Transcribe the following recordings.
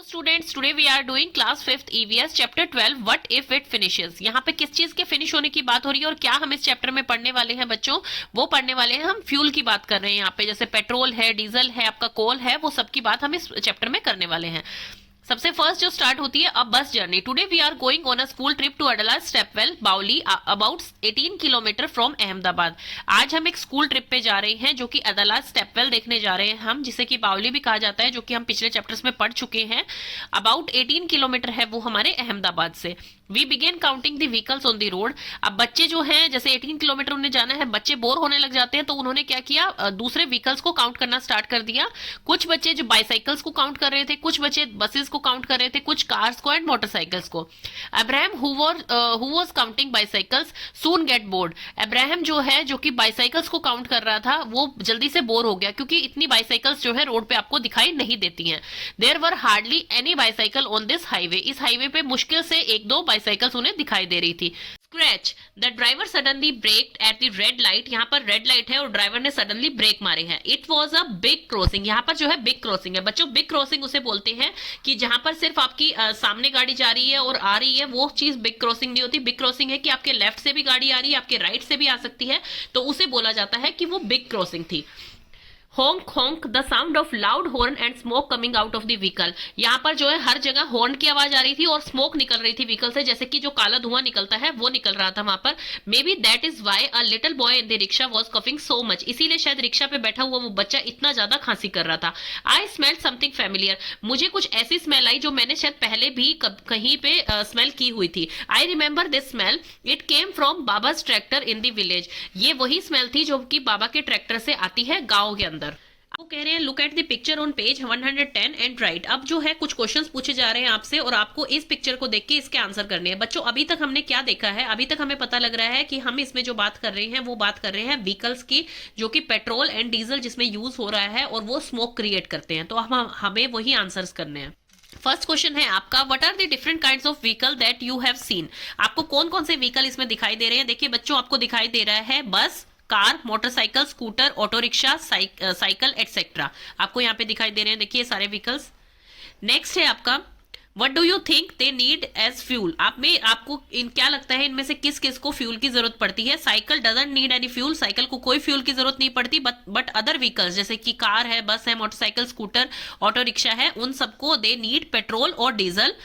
Hello students, today we are doing class 5th EVS chapter 12 what if it finishes. यहाँ पे किस चीज के फिनिश होने की बात हो रही है और क्या हम इस चैप्टर में पढ़ने वाले हैं बच्चों? वो पढ़ने वाले हैं, हम फ्यूल की बात कर रहे हैं। यहाँ पे जैसे पेट्रोल है, डीजल है, आपका कोल है, वो सब की बात हम इस चैप्टर में करने वाले हैं। सबसे फर्स्ट जो स्टार्ट होती है अब bus journey. Today we are going on a school trip to Adalaj stepwell baoli about 18 kilometre from Ahmedabad. आज हम एक स्कूल ट्रिप पे जा रहे हैं जो कि अदला स्टेपवेल देखने जा रहे हैं हम, जिसे कि बाउली भी कहा जाता है, जो कि हम पिछले चैप्टर्स में पढ़ चुके हैं। अबाउट 18 किलोमीटर है वो हमारे अहमदाबाद से। We begin counting the vehicles on the road. अब बच्चे जो हैं, जैसे 18 किलोमीटर उन्हें जाना है, बच्चे बोर होने लग जाते हैं, तो उन्होंने क्या किया, दूसरे व्हीकल्स को काउंट करना स्टार्ट कर दिया। कुछ बच्चे जो बाइसाइकिल्स को काउंट कर रहे थे, कुछ बच्चे बसेस को काउंट कर रहे थे, कुछ कार्स को एंड मोटरसाइकिल्स को। Abraham who was counting bicycles soon get bored. Abraham जो है, जो कि बाइसाइकिल्स को काउंट कर रहा था, वो जल्दी से बोर हो गया, क्योंकि इतनी बाइसाइकिल्स जो है रोड पे आपको दिखाई नहीं देती हैं। There were hardly any bicycle on this highway. इस हाईवे पे मुश्किल से एक दो बाइसाइकिल्स उन्हें दिखाई दे रही थी। Scratch the driver suddenly brake at the red light. यहाँ पर रेड लाइट है और ड्राइवर ने सडनली ब्रेक मारे हैं। It was a big crossing. यहाँ पर जो है बिग क्रॉसिंग है बच्चों। बिग क्रॉसिंग उसे बोलते हैं कि जहां पर सिर्फ आपकी सामने गाड़ी जा रही है और आ रही है, वो चीज बिग क्रॉसिंग नहीं होती। बिग क्रॉसिंग है कि आपके लेफ्ट से भी गाड़ी आ रही है, आपके राइट से भी आ सकती है, तो उसे बोला जाता है कि वो बिग क्रॉसिंग थी। Honk honk the sound of loud horn and smoke coming out of the vehicle. यहाँ पर जो है हर जगह हॉर्न की आवाज आ रही थी और स्मोक निकल रही थी व्हीकल से, जैसे कि जो काला धुआं निकलता है वो निकल रहा था वहां पर। May be that is why a little boy in the rickshaw was coughing so much. इसीलिए शायद रिक्शा पे बैठा हुआ वो बच्चा इतना ज्यादा खांसी कर रहा था। I smell something familiar. मुझे कुछ ऐसी स्मेल आई जो मैंने शायद पहले भी कहीं पे स्मेल की हुई थी। I remember this smell, it came from Baba's tractor in the village. ये वही स्मेल थी जो कि बाबा के ट्रैक्टर से आती है गाँव के अंदर। आपको कह रहे हैं look at the picture on page 110 and right. अब जो है कुछ क्वेश्चंस पूछे जा रहे हैं आपसे और आपको इस पिक्चर को देख के इसके आंसर करने हैं। बच्चों अभी तक हमने क्या देखा है? अभी तक हमें पता लग रहा है कि हम इसमें जो बात कर रहे हैं वो बात कर रहे हैं व्हीकल्स की, जो कि पेट्रोल एंड डीजल जिसमें यूज हो रहा है और वो स्मोक क्रिएट करते हैं। तो हमें वही आंसर्स करने हैं। फर्स्ट क्वेश्चन है आपका, what are the different kinds of vehicle that you have seen. आपको कौन कौन से व्हीकल इसमें दिखाई दे रहे हैं? देखिए बच्चों, आपको दिखाई दे रहा है बस, car, motorcycle, scooter, auto rickshaw, cycle etcetera. आपको यहाँ पे दिखाई दे रहे हैं, देखिए सारे व्हीकल्स। नेक्स्ट है आपका, what do you think they need as fuel. आपको क्या लगता है इनमें से किस किस को फ्यूल की जरूरत पड़ती है? Cycle doesn't need any fuel. Cycle को कोई फ्यूल की जरूरत नहीं पड़ती, बट अदर व्हीकल्स जैसे कि कार है, बस है, मोटरसाइकिल, स्कूटर, ऑटो रिक्शा है, उन सबको दे नीड पेट्रोल और डीजल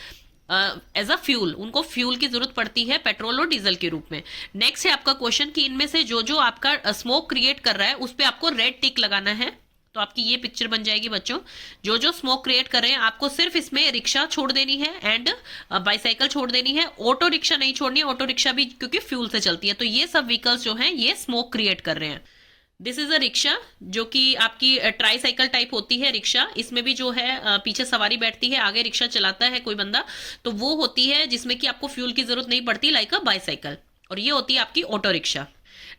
एज अ फ्यूल। उनको फ्यूल की जरूरत पड़ती है पेट्रोल और डीजल के रूप में। नेक्स्ट है आपका क्वेश्चन कि इनमें से जो जो आपका स्मोक क्रिएट कर रहा है उस पर आपको रेड टिक लगाना है। तो आपकी ये पिक्चर बन जाएगी बच्चों। जो जो स्मोक क्रिएट कर रहे हैं आपको सिर्फ इसमें रिक्शा छोड़ देनी है एंड बाइसाइकिल छोड़ देनी है। ऑटो रिक्शा नहीं छोड़नी है, ऑटो रिक्शा भी क्योंकि फ्यूल से चलती है। तो ये सब व्हीकल्स जो हैं ये स्मोक क्रिएट कर रहे हैं। दिस इज अ रिक्शा, जो कि आपकी ट्राई साइकिल टाइप होती है रिक्शा। इसमें भी जो है पीछे सवारी बैठती है, आगे रिक्शा चलाता है कोई बंदा, तो वो होती है जिसमें कि आपको फ्यूल की जरूरत नहीं पड़ती, लाइक अ बाइसाइकिल। और ये होती है आपकी ऑटो रिक्शा।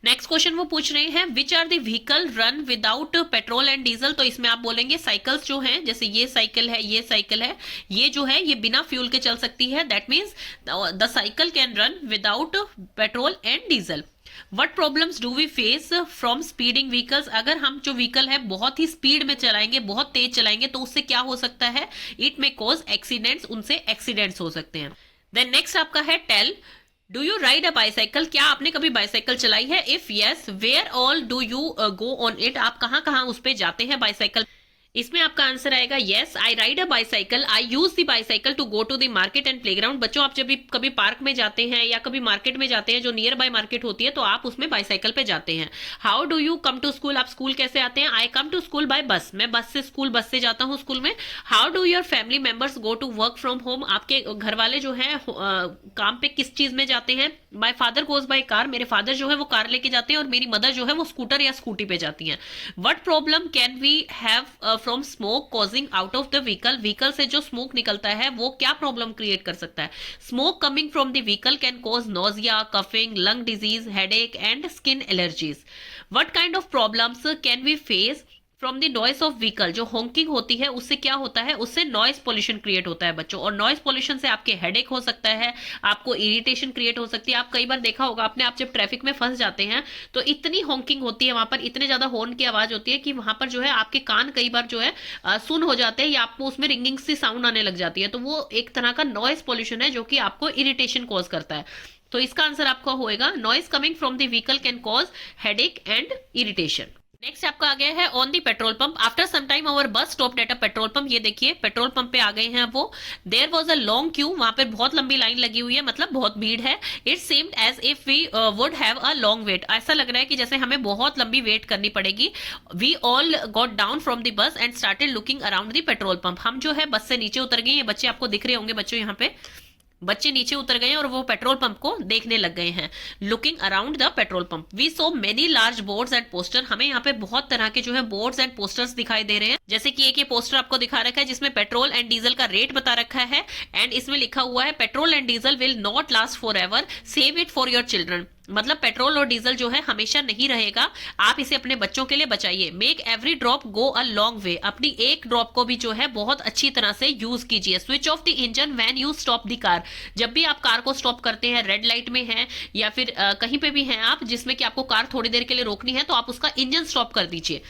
नेक्स्ट क्वेश्चन वो पूछ रहे हैं, which are the vehicle run without petrol and diesel. तो इसमें आप बोलेंगे साइकिल्स जो हैं, जैसे ये साइकिल है, ये साइकिल है, ये जो है ये बिना फ्यूल के चल सकती है। That means the cycle can run without petrol and diesel. What problems do we face from speeding vehicles. अगर हम जो व्हीकल है बहुत ही स्पीड में चलाएंगे, बहुत तेज चलाएंगे, तो उससे क्या हो सकता है? इट मे कॉज एक्सीडेंट्स, उनसे एक्सीडेंट्स हो सकते हैं। देन नेक्स्ट आपका है tell, do you ride a bicycle. क्या आपने कभी बाइसाइकिल चलाई है? If yes, where all do you go on it. आप कहाँ कहाँ उस पर जाते हैं बाइसाइकिल? इसमें आपका आंसर आएगा yes, I ride a bicycle, I use the bicycle to go to the market and playground. बच्चों आप जब भी कभी पार्क में जाते हैं या कभी मार्केट में जाते हैं, जो नियर बाय मार्केट होती है, तो आप उसमें बाइसाइकिल पे जाते हैं। How do you come to school. आप स्कूल कैसे आते हैं? I come to school by bus. मैं बस से जाता हूँ स्कूल में। How do your family members go to work from home. आपके घर वाले जो है काम पे किस चीज में जाते हैं? My father goes by car. मेरे फादर जो है वो कार लेके जाते हैं और मेरी मदर जो है वो स्कूटर या स्कूटी पे जाती हैं। What problem can we have from smoke causing out of the vehicle. Vehicle से जो स्मोक निकलता है वो क्या प्रॉब्लम क्रिएट कर सकता है? Smoke coming from the vehicle can cause nausea, coughing, lung disease, headache and skin allergies. What kind of problems can we face from the noise of vehicle, जो हॉकिंग होती है उससे क्या होता है, उससे नॉइस पोल्यूशन क्रिएट होता है बच्चों, और नॉइस पोल्यूशन से आपके हेडेक हो सकता है, आपको इरिटेशन क्रिएट हो सकती है। आप कई बार देखा होगा आपने, आप जब ट्रैफिक में फंस जाते हैं तो इतनी हॉकिंग होती है वहां पर, इतने ज्यादा हॉर्न की आवाज होती है कि वहां पर जो है आपके कान कई बार जो है सुन हो जाते हैं, या आपको उसमें रिंगिंग सी साउंड आने लग जाती है। तो वो एक तरह का नॉइस पोल्यूशन है जो कि आपको इरिटेशन कॉज करता है। तो इसका आंसर आपका होएगा noise coming from the vehicle can cause headache and irritation. Next आपका आ गया है on the petrol pump. After some time our bus stopped at a petrol pump. ये देखिए पेट्रोल पंप पे आ गए हैं वो। There was a long queue, वहां पे बहुत लंबी लाइन लगी हुई है, मतलब बहुत भीड़ है। It seemed as if we would have a long wait. ऐसा लग रहा है कि जैसे हमें बहुत लंबी वेट करनी पड़ेगी। We all got down from the bus and started looking around the petrol pump. हम जो है बस से नीचे उतर गए। ये बच्चे आपको दिख रहे होंगे बच्चों, यहाँ पे बच्चे नीचे उतर गए और वो पेट्रोल पंप को देखने लग गए हैं। Looking around the petrol pump we saw many large boards and poster. हमें यहाँ पे बहुत तरह के जो है बोर्ड्स एंड पोस्टर्स दिखाई दे रहे हैं। जैसे कि एक ये पोस्टर आपको दिखा रखा है जिसमें पेट्रोल एंड डीजल का रेट बता रखा है, एंड इसमें लिखा हुआ है petrol and diesel will not last for ever, save it for your children. मतलब पेट्रोल और डीजल जो है हमेशा नहीं रहेगा, आप इसे अपने बच्चों के लिए बचाइए। Make every drop go a long way. अपनी एक ड्रॉप को भी जो है बहुत अच्छी तरह से यूज कीजिए। Switch off the engine when you stop the car. जब भी आप कार को स्टॉप करते हैं, रेड लाइट में है या फिर कहीं पे भी हैं आप जिसमें कि आपको कार थोड़ी देर के लिए रोकनी है, तो आप उसका इंजन स्टॉप कर दीजिए।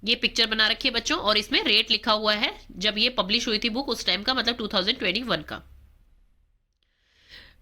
ये पिक्चर बना रखी है बच्चों और इसमें रेट लिखा हुआ है जब ये पब्लिश हुई थी बुक उस टाइम का, मतलब 2021 का।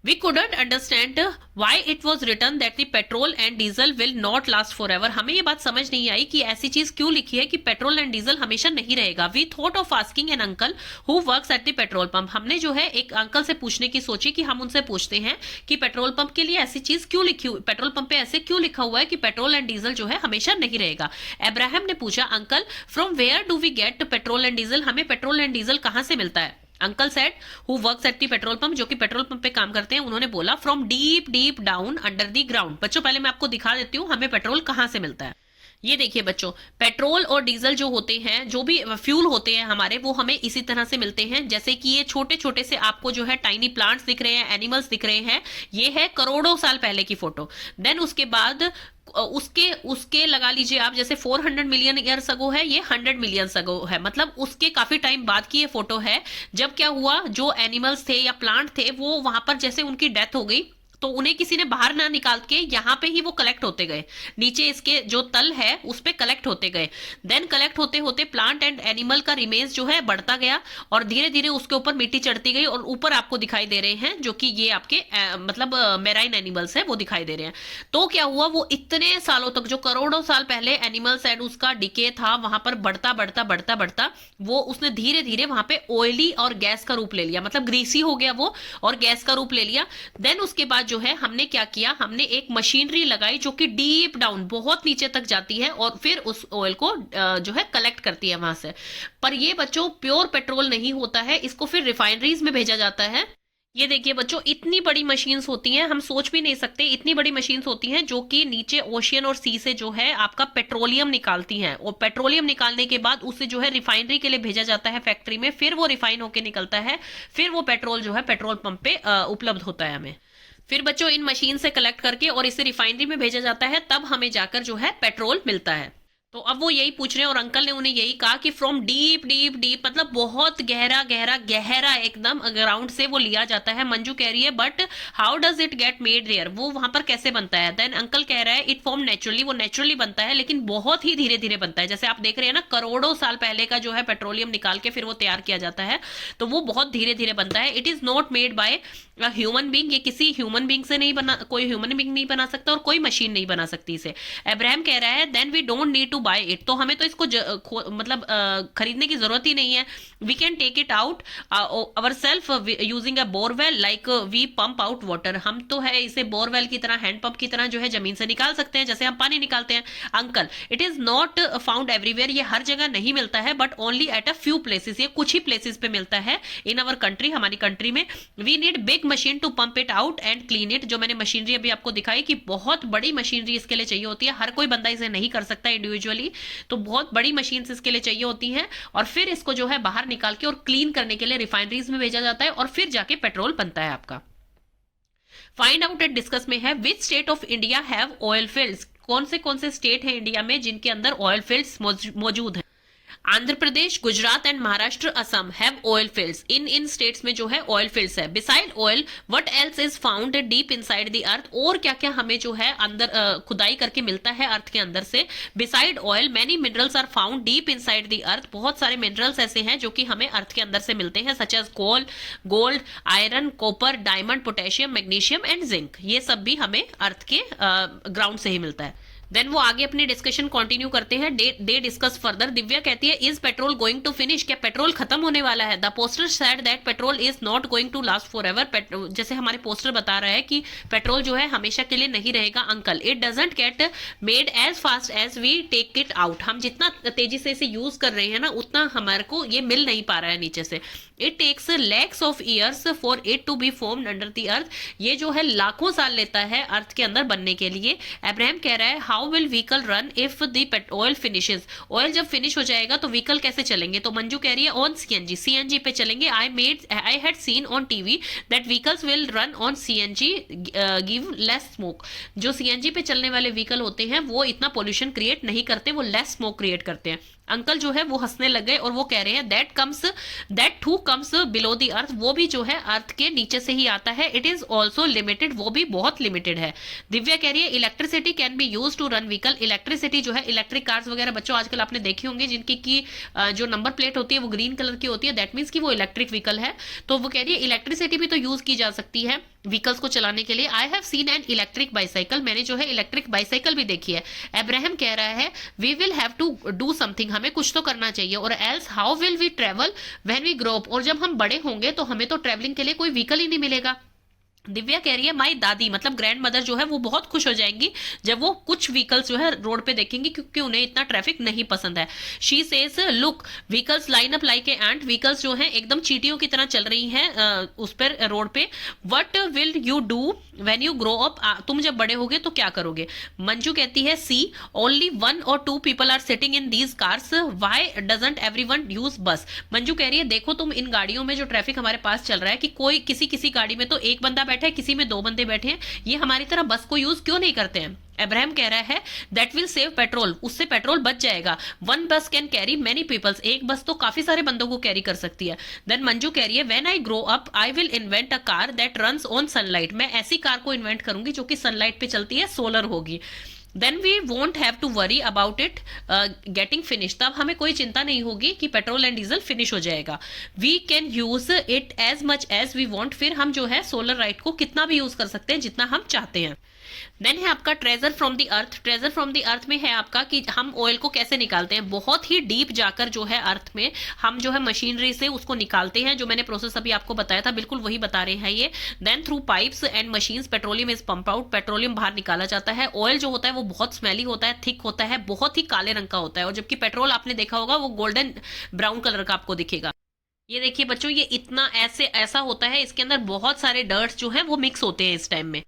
We couldn't understand why it was written that the petrol and diesel will not last forever. हमें ये बात समझ नहीं आई कि ऐसी चीज क्यों लिखी है कि पेट्रोल एंड डीजल हमेशा नहीं रहेगा। We thought of asking an uncle who works at the petrol pump. हमने जो है एक अंकल से पूछने की सोची कि हम उनसे पूछते हैं कि पेट्रोल पंप के लिए ऐसी चीज क्यों लिखी हुई, पेट्रोल पंप पे ऐसे क्यों लिखा हुआ है कि पेट्रोल एंड डीजल जो है हमेशा नहीं रहेगा। अब्राहम ने पूछा uncle from where do we get petrol and diesel, हमें पेट्रोल एंड डीजल कहाँ से मिलता है। Uncle said who works at the petrol pump, जो कि पेट्रोल पंप पे काम करते हैं, उन्होंने बोला from deep deep down under the ground. बच्चों पहले मैं आपको दिखा देती हूँ हमें पेट्रोल कहाँ से मिलता है। ये देखिए बच्चों, पेट्रोल और डीजल जो होते हैं, जो भी फ्यूल होते हैं हमारे, वो हमें इसी तरह से मिलते हैं। जैसे कि ये छोटे छोटे से आपको जो है टाइनी प्लांट्स दिख रहे हैं, एनिमल्स दिख रहे हैं। ये है करोड़ों साल पहले की फोटो। देन उसके बाद उसके उसके लगा लीजिए आप, जैसे 400 मिलियन ईयर्स अगो है, ये 100 मिलियन अगो है, मतलब उसके काफी टाइम बाद की ये फोटो है। जब क्या हुआ, जो एनिमल्स थे या प्लांट थे वो वहां पर जैसे उनकी डेथ हो गई तो उन्हें किसी ने बाहर ना निकाल के यहाँ पे ही वो कलेक्ट होते गए, नीचे इसके जो तल है उस पे कलेक्ट होते गए। देन कलेक्ट होते होते प्लांट एंड एनिमल का रिमेन्स जो है बढ़ता गया और धीरे धीरे उसके ऊपर मिट्टी चढ़ती गई और ऊपर आपको दिखाई दे रहे हैं जो कि ये आपके मतलब मेराइन एनिमल्स है वो दिखाई दे रहे हैं। तो क्या हुआ, वो इतने सालों तक, जो करोड़ों साल पहले एनिमल्स एंड उसका डिके था वहां पर बढ़ता बढ़ता बढ़ता बढ़ता वो उसने धीरे धीरे वहां पे ऑयली और गैस का रूप ले लिया, मतलब ग्रीसी हो गया वो और गैस का रूप ले लिया। देन उसके बाद जो है हमने क्या किया, हमने एक मशीनरी लगाई जो कि डीप डाउन बहुत नीचे तक जाती है और फिर उस ऑयल को जो है कलेक्ट करती है वहां से। पर ये बच्चों प्योर पेट्रोल नहीं होता है, इसको फिर रिफाइनरीज में भेजा जाता है। ये देखिए बच्चों, इतनी बड़ी मशीन्स होती हैं, हम सोच भी नहीं सकते इतनी बड़ी मशीन्स होती हैं जो कि नीचे ओशियन और सी से जो है आपका पेट्रोलियम निकालती हैं, और पेट्रोलियम निकालने के बाद उसे जो है रिफाइनरी के लिए भेजा जाता है फैक्ट्री में, फिर वो रिफाइन होकर निकलता है, फिर वो पेट्रोल जो है पेट्रोल पंप पे उपलब्ध होता है हमें। फिर बच्चों इन मशीन से कलेक्ट करके और इसे रिफाइनरी में भेजा जाता है, तब हमें जाकर जो है पेट्रोल मिलता है। तो अब वो यही पूछ रहे हैं और अंकल ने उन्हें यही कहा कि फ्रॉम डीप डीप डीप, मतलब बहुत गहरा गहरा गहरा एकदम ग्राउंड से वो लिया जाता है। मंजू कह रही है but how does it get made there, वो वहां पर कैसे बनता है। देन अंकल कह रहा है इट फॉर्म नेचुरली, वो नेचुरली बनता है लेकिन बहुत ही धीरे धीरे बनता है। जैसे आप देख रहे हैं ना, करोड़ों साल पहले का जो है पेट्रोलियम निकाल के फिर वो तैयार किया जाता है, तो वो बहुत धीरे धीरे बनता है। It is not made by human being, ये किसी ह्यूमन बींग से नहीं बना, कोई ह्यूमन बींग नहीं बना सकता और कोई मशीन नहीं बना सकती इसे। अब्राहम कह रहा है then we don't need to buy it, तो हमें तो इसको मतलब खरीदने की जरूरत ही नहीं है। We can take it out our self using a borewell like we pump out water, हम तो है इसे बोरवेल की तरह, हैंड पंप की तरह जो है जमीन से निकाल सकते हैं जैसे हम पानी निकालते हैं। Uncle it is not found everywhere, ये हर जगह नहीं मिलता है, but only at a few places, ये कुछ ही प्लेसेस पे मिलता है इन अवर कंट्री, हमारी कंट्री में। We need big machine to pump it out and clean it, जो मैंने मशीनरी अभी आपको दिखाई कि बहुत बड़ी मशीनरी इसके लिए चाहिए होती है, हर कोई बंदा इसे नहीं कर सकता इंडिविजुअली, तो बहुत बड़ी मशीन्स इसके लिए चाहिए होती हैं। और फिर इसको जो है बाहर निकाल के और क्लीन करने के लिए रिफाइनरीज में भेजा जाता है और फिर जाके पेट्रोल बनता है आपका। फाइंड आउट एंड डिस्कस में है which state of India have oil fields, कौन से स्टेट है इंडिया में जिनके अंदर ऑयल फील्ड्स मौजूद है। Andhra Pradesh, Gujarat and Maharashtra, Assam have oil fields. इन स्टेट्स में जो है ऑयल फील्ड्स है। Beside oil what else is found deep inside the earth, और क्या क्या हमें जो है अंदर खुदाई करके मिलता है अर्थ के अंदर से। Beside oil many minerals are found deep inside the earth, बहुत सारे मिनरल्स ऐसे हैं जो कि हमें अर्थ के अंदर से मिलते हैं, such as gold, iron, copper, diamond, potassium, magnesium and zinc. ये सब भी हमें अर्थ के ग्राउंड से ही मिलता है। देन वो आगे अपनी डिस्कशन कंटिन्यू करते हैं। They discuss further. दिव्या कहती है is petrol going to finish, क्या पेट्रोल खत्म होने वाला है। The poster said that petrol is not going to last forever, जैसे हमारे पोस्टर बता रहा है कि पेट्रोल जो है हमेशा के लिए नहीं रहेगा। Uncle, it doesn't get made as fast as we take it out, हम जितना तेजी से इसे यूज कर रहे हैं ना उतना हमारे को ये मिल नहीं पा रहा है नीचे से। It takes lakhs of years for it to be formed under the earth, ये जो है लाखों साल लेता है अर्थ के अंदर बनने के लिए। अब्राहम कह रहा है how will vehicle run if the oil finishes, oil जब फिनिश हो जाएगा तो व्हीकल कैसे चलेंगे। तो मंजू कह रही है ऑन सीएनजी, सीएनजी पे चलेंगे। I had seen on TV that vehicles will run on CNG give less smoke, जो सीएनजी पे चलने वाले व्हीकल होते हैं वो इतना पोल्यूशन क्रिएट नहीं करते, वो लेस स्मोक क्रिएट करते हैं। अंकल जो है वो हंसने लग गए और वो कह रहे हैं that too comes below the earth, वो भी जो है अर्थ के नीचे से ही आता है। इट इज ऑल्सो लिमिटेड, वो भी बहुत लिमिटेड है। दिव्या कह रही है electricity can be use to run vehicle, electricity जो है इलेक्ट्रिक कार्स वगैरह बच्चों आजकल आपने देखी होंगी जिनकी की जो नंबर प्लेट होती है वो ग्रीन कलर की होती है, दैट मीन्स कि वो इलेक्ट्रिक व्हीकल है। तो वो कह रही है इलेक्ट्रिसिटी भी तो यूज की जा सकती है व्हीकल्स को चलाने के लिए। आई have seen an electric bicycle, मैंने जो है इलेक्ट्रिक बाइसाइकिल भी देखी है। अब्राहम कह रहा है we will have to do something, हमें कुछ तो करना चाहिए। Or else how will we travel when we grow up, और जब हम बड़े होंगे तो हमें तो ट्रेवलिंग के लिए कोई व्हीकल ही नहीं मिलेगा। दिव्या कह रही है माई दादी मतलब ग्रैंड मदर जो है वो बहुत खुश हो जाएंगी जब वो कुछ व्हीकल्स जो है रोड पे देखेंगी क्योंकि उन्हें इतना ट्रैफिक नहीं पसंद है। She says look vehicles line up like a ant, vehicles जो है एकदम चींटियों की तरह चल रही हैं उस पर रोड पे। What will you do when you grow up, तुम जब बड़े होगे तो क्या करोगे। मंजू कहती है see only 1 or 2 people are sitting in these cars, why doesn't everyone use bus. Manju कह रही है देखो तुम इन गाड़ियों में जो ट्रैफिक हमारे पास चल रहा है कि कोई किसी गाड़ी में तो एक बंदा बैठा है, किसी में 2 बंदे बैठे हैं, ये हमारी तरह बस को यूज क्यों नहीं करते हैं। अब्राहम कह रहा है दैट विल सेव पेट्रोल, उससे पेट्रोल बच जाएगा। 1 बस कैन कैरी मेनी पीपल्स, एक बस तो काफी सारे बंदों को कैरी कर सकती है। देन मंजू कह रही है when I grow up I will invent a car that runs on sunlight, मैं ऐसी कार को इन्वेंट करूंगी जो कि सनलाइट पे चलती है, सोलर होगी। Then we won't have to worry about it getting finish, तब हमें कोई चिंता नहीं होगी कि पेट्रोल एंड डीजल फिनिश हो जाएगा। We can use it as much as we want, फिर हम जो है सोलर लाइट को कितना भी यूज कर सकते हैं जितना हम चाहते हैं। देन है आपका treasure from the earth, treasure from the earth में है आपका कि हम ऑयल को कैसे निकालते हैं। बहुत ही डीप जाकर जो है अर्थ में हम जो है मशीनरी से उसको निकालते हैं, जो मैंने प्रोसेस अभी आपको बताया था बिल्कुल वही बता रहे हैं ये। Then through pipes and machines petroleum is pump out, petroleum बाहर निकाला जाता है। ऑयल जो होता है वो बहुत स्मेली होता है, थिक होता है, बहुत ही काले रंग का होता है, और जबकि पेट्रोल आपने देखा होगा वो गोल्डन ब्राउन कलर का आपको दिखेगा। ये देखिए बच्चों ये इतना ऐसा होता है, इसके अंदर बहुत सारे डर्ट्स जो है वो मिक्स होते हैं इस टाइम में,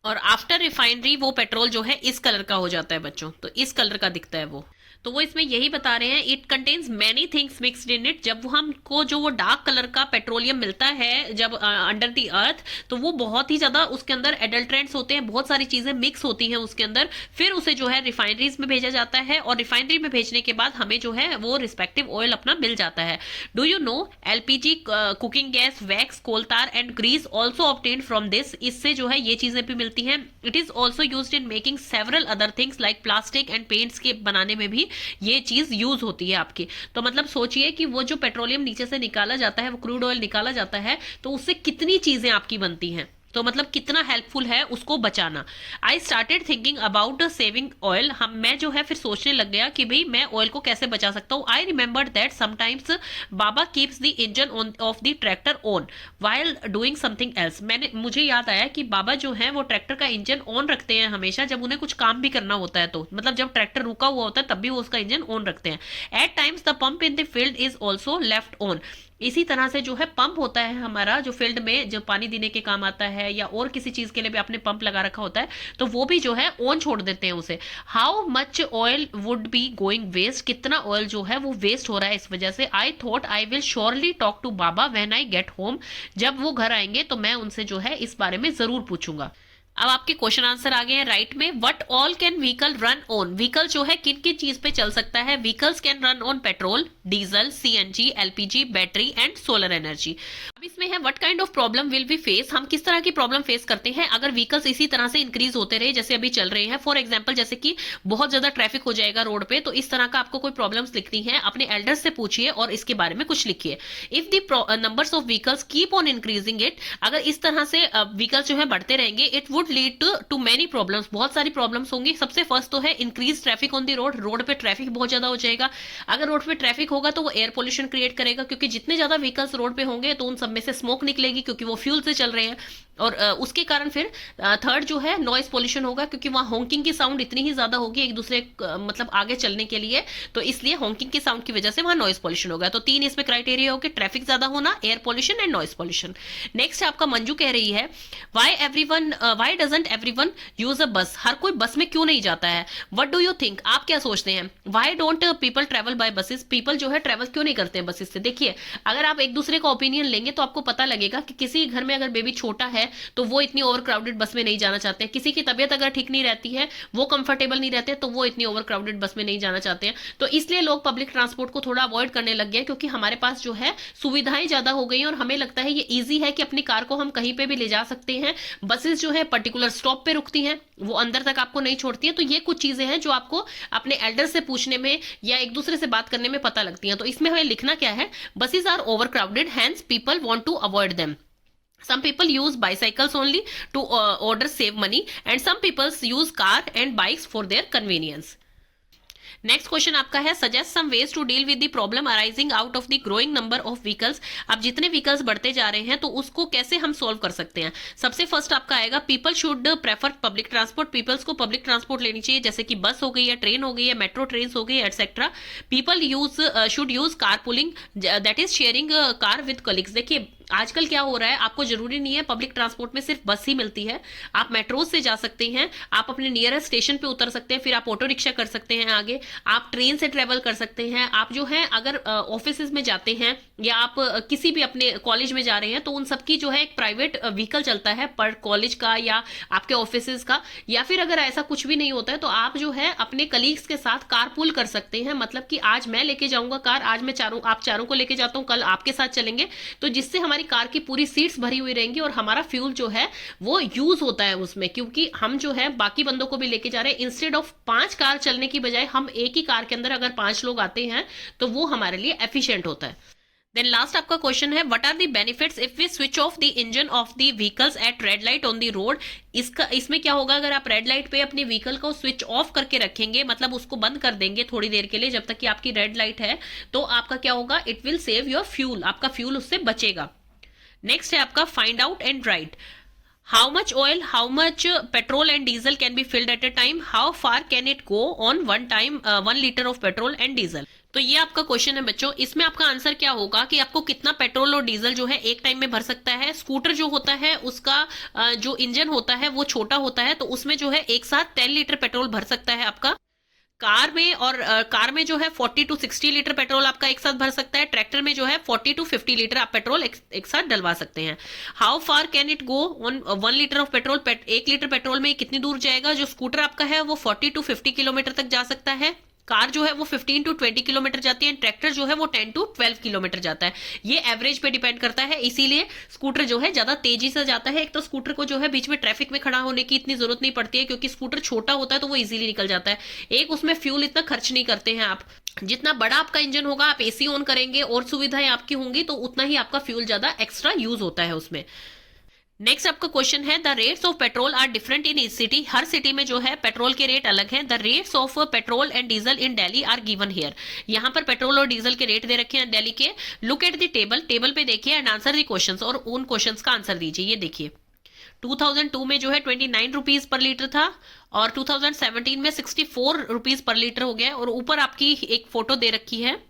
और आफ्टर रिफाइनरी वो पेट्रोल जो है इस कलर का हो जाता है बच्चों, तो इस कलर का दिखता है वो। तो वो इसमें यही बता रहे हैं it contains many things mixed in it, जब हमको जो वो डार्क कलर का पेट्रोलियम मिलता है जब अंडर द अर्थ, तो वो बहुत ही ज्यादा उसके अंदर एडल्ट्रेंट्स होते हैं, बहुत सारी चीजें मिक्स होती हैं उसके अंदर। फिर उसे जो है रिफाइनरीज में भेजा जाता है, और रिफाइनरी में भेजने के बाद हमें जो है वो रिस्पेक्टिव ऑयल अपना मिल जाता है। Do you know LPG cooking gas wax coal tar and grease also obtained from this, इससे जो है ये चीजें भी मिलती हैं। It is also used in making several other things like plastic and paints के बनाने में भी ये चीज यूज होती है आपकी। तो मतलब सोचिए कि वो जो पेट्रोलियम नीचे से निकाला जाता है, वो क्रूड ऑयल निकाला जाता है, तो उससे कितनी चीजें आपकी बनती हैं, तो मतलब कितना हेल्पफुल है उसको बचाना। I started thinking about saving oil, मैं जो है फिर सोचने लग गया कि भाई मैं ऑयल को कैसे बचा सकता हूँ। I remember that sometimes Baba keeps the engine of the tractor on while doing something else, मुझे याद आया कि बाबा जो है वो ट्रैक्टर का इंजन ऑन रखते हैं हमेशा जब उन्हें कुछ काम भी करना होता है, तो मतलब जब ट्रैक्टर रुका हुआ होता है तब भी वो उसका इंजन ऑन रखते हैं। At times the pump in the field is also left on, इसी तरह से जो है पंप होता है हमारा जो फील्ड में जो पानी देने के काम आता है या और किसी चीज के लिए भी आपने पंप लगा रखा होता है, तो वो भी जो है ऑन छोड़ देते हैं उसे। How much oil would be going waste, कितना ऑयल जो है वो वेस्ट हो रहा है इस वजह से। I thought I will surely talk to Baba when I get home, जब वो घर आएंगे तो मैं उनसे जो है इस बारे में जरूर पूछूंगा। अब आपके क्वेश्चन आंसर आ गए हैं राइट में। What all can vehicle run on, vehicle जो है किन किन चीज पे चल सकता है। Vehicles can run on petrol, diesel, CNG, LPG, battery and solar energy. अब इसमें है what kind of problem will be face, हम किस तरह की प्रॉब्लम फेस करते हैं अगर व्हीकल्स इसी तरह से इंक्रीज होते रहे जैसे अभी चल रहे हैं। फॉर एग्जाम्पल जैसे कि बहुत ज्यादा ट्रैफिक हो जाएगा रोड पे, तो इस तरह का आपको कोई प्रॉब्लम्स लिखनी है अपने एल्डर्स से पूछिए और इसके बारे में कुछ लिखिए। If the numbers of vehicles keep on increasing it, अगर इस तरह से व्हीकल्स जो है बढ़ते रहेंगे, it would lead to many problems, बहुत सारी प्रॉब्लम्स होंगी। सबसे फर्स्ट तो है increase traffic on the road, road पे ट्रैफिक बहुत ज्यादा हो जाएगा। अगर रोड पे ट्रैफिक होगा तो वो एयर पोल्यूशन क्रिएट करेगा, क्योंकि जितने ज्यादा व्हीकल्स रोड पे होंगे तो उन सब में से स्मोक निकलेगी, क्योंकि वो फ्यूल से चल रहे हैं। और उसके कारण फिर थर्ड जो है नॉइज पोल्यूशन होगा, क्योंकि वहां हॉन्किंग की साउंड इतनी ही ज्यादा होगी एक दूसरे मतलब आगे चलने के लिए, तो इसलिए हॉन्किंग की साउंड की वजह से वहां नॉइज पोल्यूशन होगा। तो तीन इसमें क्राइटेरिया हो गए, ट्रैफिक ज्यादा होना, air pollution and noise pollution. Next आपका मंजू कह रही है why doesn't everyone use a बस, हर कोई बस में क्यों नहीं जाता है। व्हाट डू यू थिंक, आप क्या सोचते हैं। Why don't people travel by buses, people जो है ट्रेवल क्यों नहीं करते हैं बसेस से। देखिए अगर आप एक दूसरे का ओपिनियन लेंगे तो आपको पता लगेगा कि किसी घर में अगर बेबी छोटा है तो वो इतनी ओवर क्राउडेड बस में नहीं जाना चाहते हैं। किसी की तबीयत अगर ठीक नहीं रहती है, वो कंफर्टेबल नहीं रहते, तो वो इतनी ओवर क्राउडेड बस में नहीं जाना चाहते हैं। तो इसलिए लोग पब्लिक ट्रांसपोर्ट को थोड़ा अवॉइड करने लग गए, क्योंकि हमारे पास जो है सुविधाएं ज्यादा हो गई हैं और हमें लगता है ये ईजी है कि अपनी कार को हम कहीं पे भी ले जा सकते हैं। बसेस जो है पर्टिकुलर स्टॉप पे रुकती हैं, वो अंदर तक आपको नहीं छोड़ती है। तो ये कुछ चीजें हैं जो आपको अपने एल्डर से पूछने में या एक दूसरे से बात करने में पता लगती हैं। तो इसमें हमें लिखना क्या है, buses are over crowded hence people want to avoid them. Some people use bicycles only to order save money, and some people use car and bikes for their convenience. Next question आपका है suggest some ways to deal with the problem arising out of the growing number of vehicles. अब जितने vehicles बढ़ते जा रहे हैं तो उसको कैसे हम सॉल्व कर सकते हैं। सबसे फर्स्ट आपका आएगा people should prefer public transport, peoples को पब्लिक ट्रांसपोर्ट लेनी चाहिए, जैसे कि बस हो गई है, ट्रेन हो गई है, मेट्रो ट्रेन हो गई है, etcetera. People should use car pulling, that is sharing car with colleagues. देखिए आजकल क्या हो रहा है, आपको जरूरी नहीं है पब्लिक ट्रांसपोर्ट में सिर्फ बस ही मिलती है, आप मेट्रो से जा सकते हैं, आप अपने नियरेस्ट स्टेशन पे उतर सकते हैं, फिर आप ऑटो रिक्शा कर सकते हैं, आगे आप ट्रेन से ट्रेवल कर सकते हैं। आप जो है अगर ऑफिस में जाते हैं या आप किसी भी अपने कॉलेज में जा रहे हैं तो उन सबकी जो है एक प्राइवेट व्हीकल चलता है पर कॉलेज का या आपके ऑफिस का। या फिर अगर ऐसा कुछ भी नहीं होता है तो आप जो है अपने कलीग्स के साथ कार पूल कर सकते हैं, मतलब कि आज मैं लेके जाऊंगा कार, आज मैं आप चारों को लेके जाता हूँ, कल आपके साथ चलेंगे, तो जिससे हमारी कार की पूरी सीट्स भरी हुई रहेंगी और हमारा फ्यूल जो है वो यूज होता है उसमें, क्योंकि हम जो है बाकी बंदों को भी लेके जा रहे हैं। इंस्टेड ऑफ 5 कार चलने की बजाय हम एक ही कार के अंदर अगर 5 लोग आते हैं तो वो हमारे लिए एफिशिएंट होता है। देन लास्ट आपका क्वेश्चन है what are the benefits if we switch off the engine of the vehicles at red light on the road. इसमें क्या होगा, अगर आप रेड लाइट पे अपने व्हीकल को स्विच ऑफ करके रखेंगे, मतलब उसको बंद कर देंगे थोड़ी देर के लिए जब तक कि आपकी रेड लाइट है, तो आपका क्या होगा, it will save your fuel, आपका फ्यूल उससे बचेगा। नेक्स्ट है आपका find out and right how much oil, how much petrol and diesel can be filled at a time, how far can it go on 1 litre of petrol and diesel. तो ये आपका question है बच्चों। इसमें आपका answer क्या होगा कि आपको कितना पेट्रोल और डीजल जो है एक टाइम में भर सकता है। स्कूटर जो होता है उसका जो इंजन होता है वो छोटा होता है, तो उसमें जो है एक साथ 10 लीटर पेट्रोल भर सकता है आपका। कार में और कार में जो है 40 to 60 लीटर पेट्रोल आपका एक साथ भर सकता है। ट्रैक्टर में जो है 40 to 50 लीटर आप पेट्रोल एक साथ डलवा सकते हैं। How far can it go on 1 litre of petrol, 1 litre petrol में कितनी दूर जाएगा। जो स्कूटर आपका है वो 40 to 50 किलोमीटर तक जा सकता है, कार जो है वो 15 to 20 किलोमीटर जाती है, ट्रैक्टर जो है वो 10 to 12 किलोमीटर जाता है। ये एवरेज पे डिपेंड करता है, इसीलिए स्कूटर जो है ज्यादा तेजी से जाता है। एक तो स्कूटर को जो है बीच में ट्रैफिक में खड़ा होने की इतनी जरूरत नहीं पड़ती है, क्योंकि स्कूटर छोटा होता है तो वो इजीली निकल जाता है। एक उसमें फ्यूल इतना खर्च नहीं करते हैं आप, जितना बड़ा आपका इंजन होगा आप एसी ऑन करेंगे और सुविधाएं आपकी होंगी तो उतना ही आपका फ्यूल ज्यादा एक्स्ट्रा यूज होता है उसमें। नेक्स्ट आपका क्वेश्चन है the rates of petrol are different in each city. हर सिटी में जो है पेट्रोल के रेट अलग हैं। The rates of petrol and diesel in Delhi are given here. यहाँ पर पेट्रोल और डीजल के रेट दे रखे हैं दिल्ली के। Look at the table, table पे देखिए एंड आंसर द क्वेश्चंस, और उन क्वेश्चंस का आंसर दीजिए। ये देखिए 2002 में जो है 29 रुपीज पर लीटर था और 2017 में 64 रुपीज पर लीटर हो गया। और ऊपर आपकी एक फोटो दे रखी है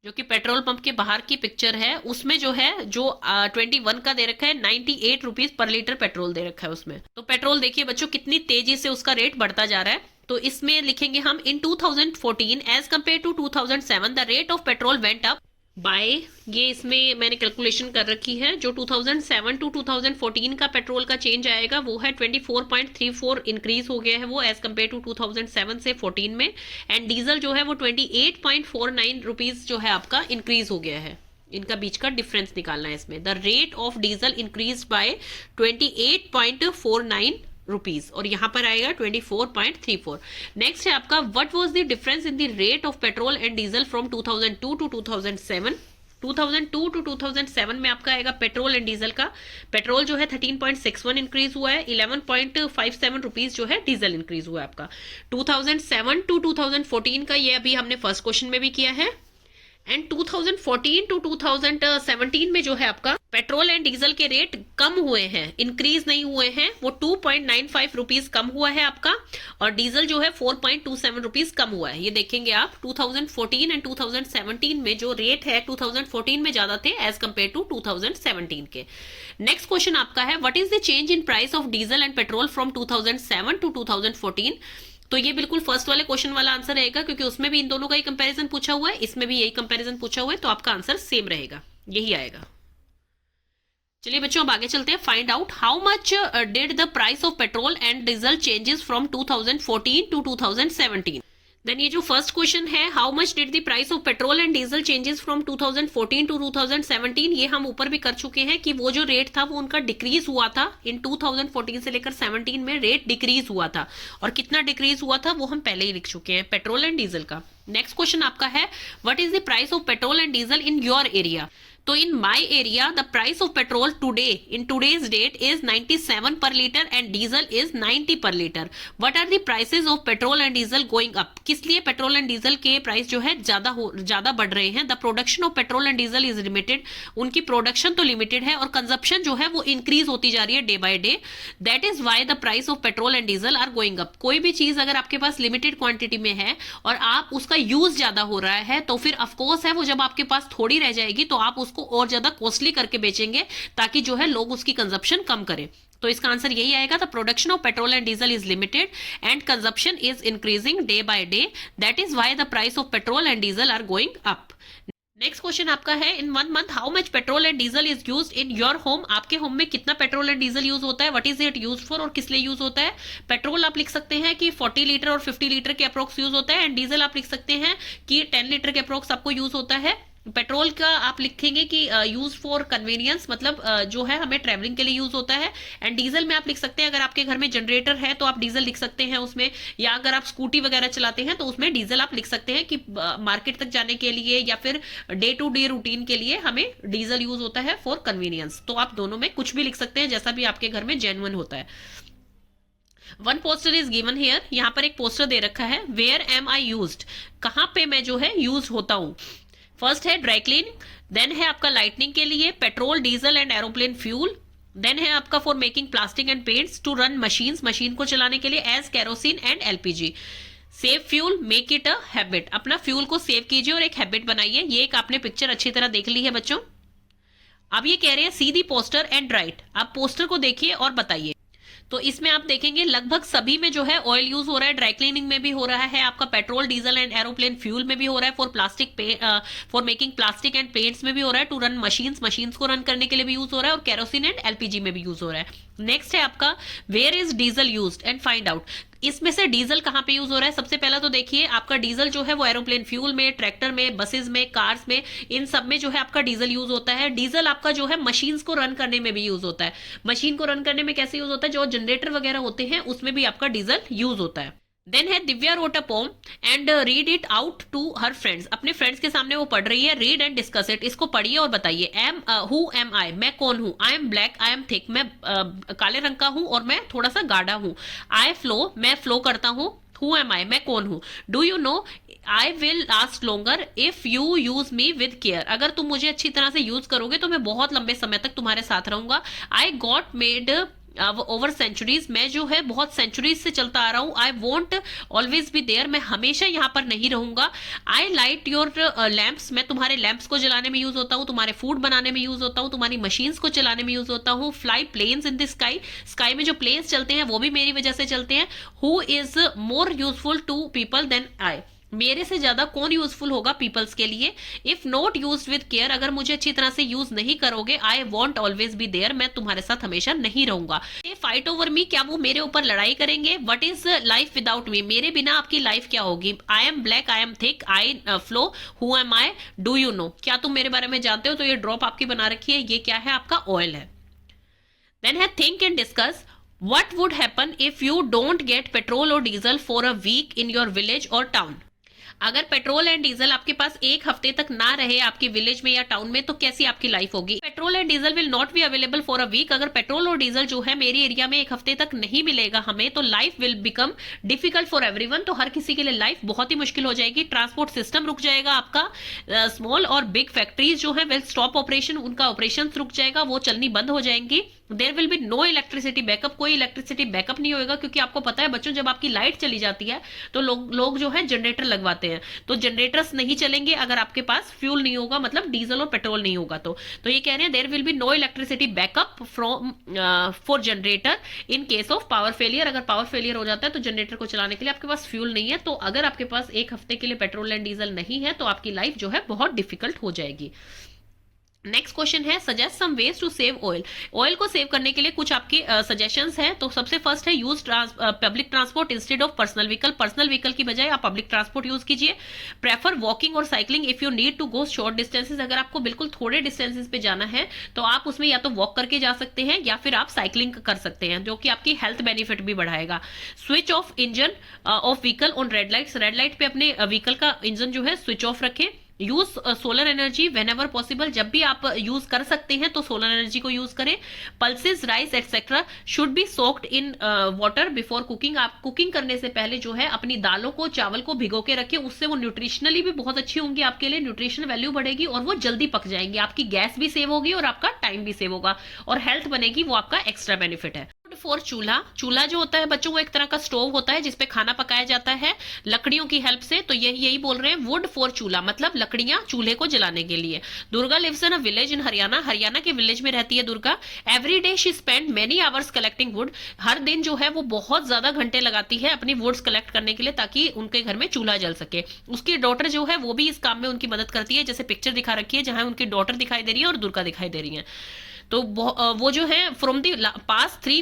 जो कि पेट्रोल पंप के बाहर की पिक्चर है, उसमें जो है जो 21 का दे रखा है 98 रुपीज पर लीटर पेट्रोल दे रखा है उसमें। तो पेट्रोल देखिए बच्चों कितनी तेजी से उसका रेट बढ़ता जा रहा है। तो इसमें लिखेंगे हम in 2014 as compare to 2007 the rate of petrol went up by, ये इसमें मैंने कैलकुलेशन कर रखी है। जो 2007 टू 2014 का पेट्रोल का चेंज आएगा वो है 24.34 इंक्रीज हो गया है वो एज कम्पेयर टू 2007 से 14 में। एंड डीजल जो है वो 28.49 रुपीज जो है आपका इंक्रीज हो गया है। इनका बीच का डिफरेंस निकालना है इसमें। The rate of diesel increase by 28.49 rupees और यहाँ पर आएगा 24.34। नेक्स्ट है आपका what was the difference in the rate of petrol and diesel from 2002 to 2007। 2002 to 2007 में आपका आएगा पेट्रोल एंड डीजल का। पेट्रोल जो है 13.61 इंक्रीज हुआ है, 11.57 रुपीज जो है डीजल इंक्रीज हुआ है आपका। 2007 टू 2014 का ये अभी हमने फर्स्ट क्वेश्चन में भी किया है। एंड 2014 टू 2017 में जो है आपका पेट्रोल एंड डीजल के रेट कम हुए हैं, इंक्रीज नहीं हुए हैं। वो 2.95 रुपीज कम हुआ है आपका और डीजल जो है 4.27 रुपीज कम हुआ है। ये देखेंगे आप 2014 एंड 2017 में जो रेट है 2014 में ज्यादा थे एज कम्पेयर टू 2017 के। नेक्स्ट क्वेश्चन आपका है what is the change in price of diesel and petrol from 2007 to 2014। तो ये बिल्कुल फर्स्ट वाले क्वेश्चन वाला आंसर रहेगा क्योंकि उसमें भी इन दोनों का ही कंपैरिजन पूछा हुआ है, इसमें भी यही कंपैरिजन पूछा हुआ है, तो आपका आंसर सेम रहेगा, यही आएगा। चलिए बच्चों अब आगे चलते हैं। Find out how much did the price of petrol and diesel changes from 2014 to 2017। देन ये जो फर्स्ट क्वेश्चन है how much did the price of petrol and diesel changes from 2014 to 2017, ये हम ऊपर भी कर चुके हैं कि वो जो रेट था वो उनका डिक्रीज हुआ था। इन 2014 से लेकर 17 में रेट डिक्रीज हुआ था और कितना डिक्रीज हुआ था वो हम पहले ही लिख चुके हैं पेट्रोल एंड डीजल का। नेक्स्ट क्वेश्चन आपका है what is the price of petrol and diesel in your area. तो in my area the price of petrol today in today's date is 97 per litre and diesel is 90 per litre. What are the prices of petrol and diesel going up. किस लिए petrol and diesel के price जो है ज्यादा बढ़ रहे हैं। The production of petrol and diesel is limited, उनकी प्रोडक्शन तो लिमिटेड है और कंजप्शन जो है वो इंक्रीज होती जा रही है day by day. That is why the price of petrol and diesel are going up. कोई भी चीज अगर आपके पास लिमिटेड क्वांटिटी में है और आप उसका यूज ज्यादा हो रहा है तो फिर ऑफकोर्स है वो जब आपके पास थोड़ी रह जाएगी तो आप उसको और ज्यादा कॉस्टली करके बेचेंगे ताकि जो है लोग उसकी कंजप्शन कम करें। तो इसका आंसर यही आएगा the production of petrol and diesel is limited and consumption is increasing day by day. That is why the price of petrol and diesel are going up. Next question आपका है in 1 month how much petrol and diesel is used in your home. आपके home में कितना petrol and diesel use होता है, what is it use for और किस लिए यूज होता है। पेट्रोल आप लिख सकते हैं कि 40 लीटर और 50 लीटर के अप्रोक्स यूज होता है एंड डीजल आप लिख सकते हैं कि 10 लीटर के अप्रोक्स आपको यूज होता है। पेट्रोल का आप लिखेंगे कि यूज फॉर कन्वीनियंस, मतलब जो है हमें ट्रेवलिंग के लिए यूज होता है। एंड डीजल में आप लिख सकते हैं अगर आपके घर में जनरेटर है तो आप डीजल लिख सकते हैं उसमें, या अगर आप स्कूटी वगैरह चलाते हैं तो उसमें डीजल आप लिख सकते हैं कि मार्केट तक जाने के लिए या फिर डे टू डे रूटीन के लिए हमें डीजल यूज होता है फॉर कन्वीनियंस। तो आप दोनों में कुछ भी लिख सकते हैं जैसा भी आपके घर में जेन्युइन होता है। One poster is given here, यहाँ पर एक पोस्टर दे रखा है वेयर एम आई यूज्ड, कहाँ पे मैं जो है यूज होता हूँ। फर्स्ट है ड्राई क्लीनिंग, देन है आपका लाइटनिंग के लिए petrol diesel and aeroplane fuel, then है आपका for making plastic and paints, to run machines, machine को चलाने के लिए as kerosene and LPG. Save fuel make it a habit, अपना फ्यूल को सेव कीजिए और एक हैबिट बनाइए। ये एक आपने पिक्चर अच्छी तरह देख ली है बच्चों। अब ये कह रहे हैं सी दी पोस्टर एंड राइट, आप पोस्टर को देखिए और बताइए। तो इसमें आप देखेंगे लगभग सभी में जो है ऑयल यूज हो रहा है, ड्राई क्लीनिंग में भी हो रहा है, आपका petrol diesel and aeroplane fuel में भी हो रहा है, for making plastic and paints में भी हो रहा है, टू रन मशीन्स, मशीन्स को रन करने के लिए भी यूज हो रहा है, और केरोसिन एंड एलपीजी में भी यूज हो रहा है। नेक्स्ट है आपका where is diesel used and find out, इसमें से डीजल कहां पे यूज हो रहा है। सबसे पहला तो देखिए आपका डीजल जो है वो एरोप्लेन फ्यूल में, ट्रैक्टर में, बसेस में, कार्स में, इन सब में जो है आपका डीजल यूज होता है। डीजल आपका जो है मशीन्स को रन करने में भी यूज होता है। मशीन को रन करने में कैसे यूज होता है, जो जनरेटर वगैरह होते हैं उसमें भी आपका डीजल यूज होता है। देन है Divya wrote a poem and read it out to her friends, अपने फ्रेंड्स के सामने वो पढ़ रही है। रीड एंड डिस्कस इट, इसको पढ़िए और बताइए। हु एम आई, मैं कौन हूं। I am black, I am thick, मैं काले रंग का हूं और मैं थोड़ा सा गाढ़ा हूं। आई फ्लो, मैं फ्लो करता हूं। हु एम आई, मैं कौन हूं। Do you no I will last longer if you use me with care, अगर तुम मुझे अच्छी तरह से यूज करोगे तो मैं बहुत लंबे समय तक तुम्हारे साथ रहूंगा। I got made over centuries, मैं जो है बहुत सेंचुरीज से चलता आ रहा हूं। I won't always be there, मैं हमेशा यहाँ पर नहीं रहूंगा। आई लाइट योर लैंप्स, मैं तुम्हारे लैंप्स को जलाने में यूज होता हूँ, तुम्हारे फूड बनाने में यूज होता हूँ, तुम्हारी मशीन्स को चलाने में यूज होता हूँ। Fly planes in the sky, sky में जो प्लेन्स चलते हैं वो भी मेरी वजह से चलते हैं। Who is more useful to people than I, मेरे से ज्यादा कौन यूजफुल होगा पीपल्स के लिए। If not use with care, अगर मुझे अच्छी तरह से यूज नहीं करोगे, I won't always be there, मैं तुम्हारे साथ हमेशा नहीं रहूंगा। फाइट ओवर मी, क्या वो मेरे ऊपर लड़ाई करेंगे। What is life without me, मेरे बिना आपकी लाइफ क्या होगी। I am black, I am thick, I flow, who am I, do you no, क्या तुम मेरे बारे में जानते हो। तो ये ड्रॉप आपकी बना रखी है, ये क्या है, आपका ऑयल है। देन है think and discuss, what would happen if you don't get petrol or diesel for a week in your village or town। अगर पेट्रोल एंड डीजल आपके पास एक हफ्ते तक ना रहे आपके विलेज में या टाउन में, तो कैसी आपकी लाइफ होगी। Petrol and diesel will not be available for a week, अगर पेट्रोल और डीजल जो है मेरी एरिया में एक हफ्ते तक नहीं मिलेगा हमें, तो life will become difficult for everyone, तो हर किसी के लिए लाइफ बहुत ही मुश्किल हो जाएगी। ट्रांसपोर्ट सिस्टम रुक जाएगा आपका, स्मॉल और बिग फैक्ट्रीज जो है विल स्टॉप ऑपरेशन, उनका ऑपरेशन रुक जाएगा, वो चलनी बंद हो जाएंगी। There will be no electricity backup, कोई इलेक्ट्रिसिटी बैकअप नहीं होगा, क्योंकि आपको पता है बच्चों, जब आपकी लाइट चली जाती है तो लोग जो है जनरेटर लगवाते हैं, तो जनरेटर्स नहीं चलेंगे अगर आपके पास फ्यूल नहीं होगा, मतलब डीजल और पेट्रोल नहीं होगा। तो ये कह रहे हैं there will be no electricity backup from for generator in case of power failure, अगर पावर फेलियर हो जाता है तो जनरेटर को चलाने के लिए आपके पास फ्यूल नहीं है। तो अगर आपके पास एक हफ्ते के लिए पेट्रोल एंड डीजल नहीं है तो आपकी लाइफ जो है बहुत डिफिकल्ट हो जाएगी। नेक्स्ट क्वेश्चन है suggest some ways to save oil. Oil को सेव करने के लिए कुछ आपके सजेशंस हैं। तो सबसे फर्स्ट है use public transport instead of personal vehicle, personal vehicle की बजाय आप पब्लिक ट्रांसपोर्ट यूज कीजिए। प्रेफर वॉकिंग और cycling if you need to go short distances, अगर आपको बिल्कुल थोड़े डिस्टेंसेज पे जाना है तो आप उसमें या तो वॉक करके जा सकते हैं या फिर आप साइकिलिंग कर सकते हैं, जो कि आपकी हेल्थ बेनिफिट भी बढ़ाएगा। Switch off engine of vehicle on red lights, red light पे अपने व्हीकल का इंजन जो है स्विच ऑफ रखें। Use solar energy when ever possible, जब भी आप यूज कर सकते हैं तो सोलर एनर्जी को यूज करें। Pulses, rice etcetera should be soaked in water before cooking, आप कुकिंग करने से पहले जो है अपनी दालों को, चावल को भिगो के रखें, उससे वो न्यूट्रिशनली भी बहुत अच्छी होंगी, आपके लिए न्यूट्रिशन वैल्यू बढ़ेगी और वो जल्दी पक जाएंगी, आपकी गैस भी सेव होगी और आपका टाइम भी सेव होगा और हेल्थ बनेगी, वो आपका एक्स्ट्रा बेनिफिट है। फॉर चूल्हा, चूल्हा जो होता है बच्चों वो एक तरह का स्टोव होता है जिसपे खाना पकाया जाता है लकड़ियों की हेल्प से, तो यही बोल रहे हैं वुड फॉर चूल्हा, मतलब लकड़ियां चूल्हे को जलाने के लिए। Durga lives in a village in Haryana, Haryana के विलेज में रहती है Durga. Every day she spend many hours collecting wood, हर दिन जो है वो बहुत ज्यादा घंटे लगाती है अपनी वुड्स कलेक्ट करने के लिए ताकि उनके घर में चूल्हा जल सके। उसकी डॉटर जो है वो भी इस काम में उनकी मदद करती है, जैसे पिक्चर दिखा रखी है जहां उनकी डॉटर दिखाई दे रही है और दुर्गा दिखाई दे रही है। तो वो जो है फ्रॉम दी पास 3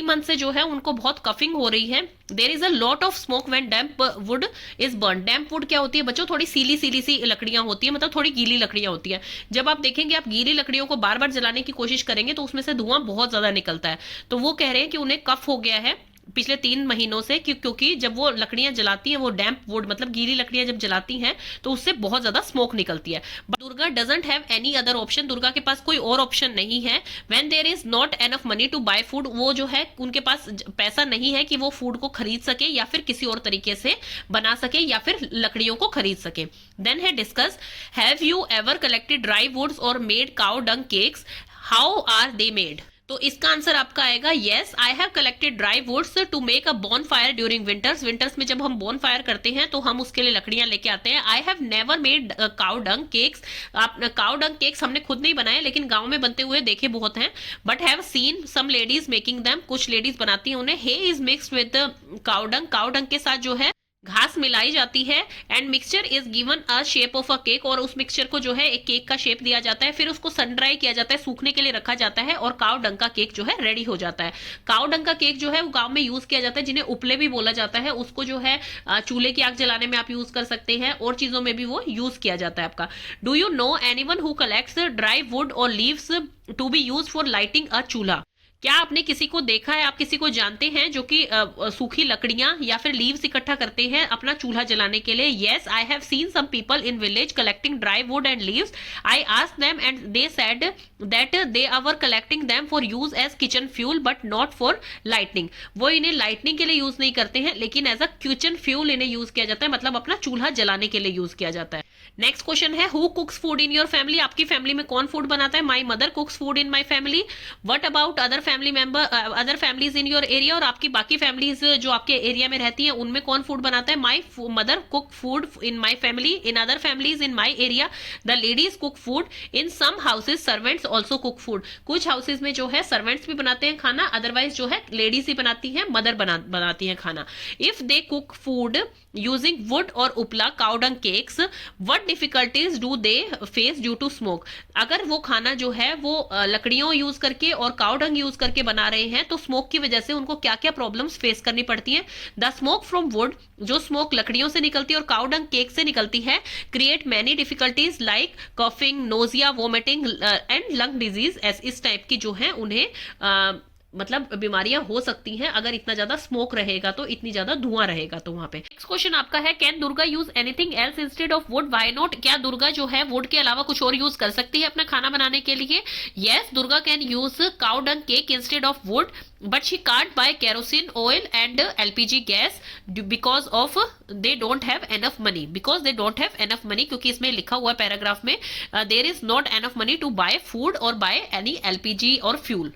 मंथ से जो है उनको बहुत कफिंग हो रही है। There is a lot of smoke when damp would is burn, damp would क्या होती है बच्चों, थोड़ी सीली सी लकड़ियां होती है, मतलब थोड़ी गीली लकड़ियां होती है। जब आप देखेंगे आप गीली लकड़ियों को बार बार जलाने की कोशिश करेंगे तो उसमें से धुआं बहुत ज्यादा निकलता है। तो वो कह रहे हैं कि उन्हें कफ हो गया है पिछले 3 महीनों से, क्योंकि जब वो लकड़ियां जलाती हैं, वो डैम्प वुड मतलब गीली लकड़ियां जब जलाती हैं तो उससे बहुत ज्यादा स्मोक निकलती है। Durga doesn't have any other option, दुर्गा के पास कोई और ऑप्शन नहीं है। When there is not enough money to buy food, वो जो है उनके पास पैसा नहीं है कि वो फूड को खरीद सके या फिर किसी और तरीके से बना सके या फिर लकड़ियों को खरीद सके। देन है discuss, have you ever collected dry woods और made cow dung cakes, how are they made. तो इसका आंसर आपका आएगा yes, I have collected dry woods to make a bonfire during winters, winters में जब हम बॉन fire करते हैं तो हम उसके लिए लकड़ियां लेके आते हैं। I have never made cow dung cakes, cow dung cakes हमने खुद नहीं बनाए लेकिन गांव में बनते हुए देखे बहुत हैं। But have seen some ladies making them, कुछ लेडीज बनाती हैं उन्हें। Hay is mixed with cow dung, cow dung के साथ जो है घास मिलाई जाती है। And mixture is given a shape of a cake, और उस मिक्सचर को जो है एक केक का शेप दिया जाता है, फिर उसको सन ड्राई किया जाता है, सूखने के लिए रखा जाता है और काव डंग का केक जो है रेडी हो जाता है। काव डंग का केक जो है वो गांव में यूज किया जाता है, जिन्हें उपले भी बोला जाता है, उसको जो है चूल्हे की आग जलाने में आप यूज कर सकते हैं और चीजों में भी वो यूज किया जाता है आपका। Do you know anyone who collects dry wood और leaves to be use for lighting a chulha, क्या आपने किसी को देखा है, आप किसी को जानते हैं जो कि सूखी लकड़ियां या फिर लीव्स इकट्ठा करते हैं अपना चूल्हा जलाने के लिए। Yes, I have seen some people in village collecting dry wood and leaves, I asked them and they said that they are collecting them for use as kitchen fuel but not for lightning, वो इन्हें lightning के लिए use नहीं करते हैं लेकिन as a kitchen fuel इन्हें use किया जाता है, मतलब अपना चूल्हा जलाने के लिए यूज किया जाता है। नेक्स्ट क्वेश्चन है who कुक्स food in your family, आपकी फैमिली में कौन फूड बनाता है। My mother कुक्स food in my family. What about other family member, other families in your area, और आपकी बाकी फैमिलीज जो आपके एरिया में रहती हैं उनमें कौन फूड बनाता है? My mother cook food in my family, in other families in my area the ladies cook food, in some houses servants also cook food. कुछ हाउसेज में जो है सर्वेंट्स भी बनाते हैं खाना, अदरवाइज जो है लेडीज ही बनाती हैं, मदर बनाती हैं खाना। If they cook food using wood और उपला cow dung cakes, what difficulties do they face due to smoke. अगर वो खाना जो है वो लकड़ियों यूज करके और काउ डंग यूज करके बना रहे हैं तो स्मोक की वजह से उनको क्या क्या प्रॉब्लम्स फेस करनी पड़ती है? द स्मोक फ्रॉम वुड, जो स्मोक लकड़ियों से निकलती है और काउ डंग केक से निकलती है, create many difficulties like coughing, nausea, vomiting and lung disease. इस टाइप की जो है उन्हें मतलब बीमारियां हो सकती हैं अगर इतना ज्यादा स्मोक रहेगा, तो इतनी ज्यादा धुआं रहेगा तो वहां पे। नेक्स्ट क्वेश्चन आपका है, can Durga use anything else instead of would, why not? क्या दुर्गा जो है वुड के अलावा कुछ और यूज कर सकती है अपना खाना बनाने के लिए? Yes, Durga can use cow dung cake instead of wood, but she can't buy kerosene oil and LPG gas because of they don't have enough money, because they don't have enough money, क्योंकि इसमें लिखा हुआ paragraph में there is not enough money to buy food और buy any LPG और fuel.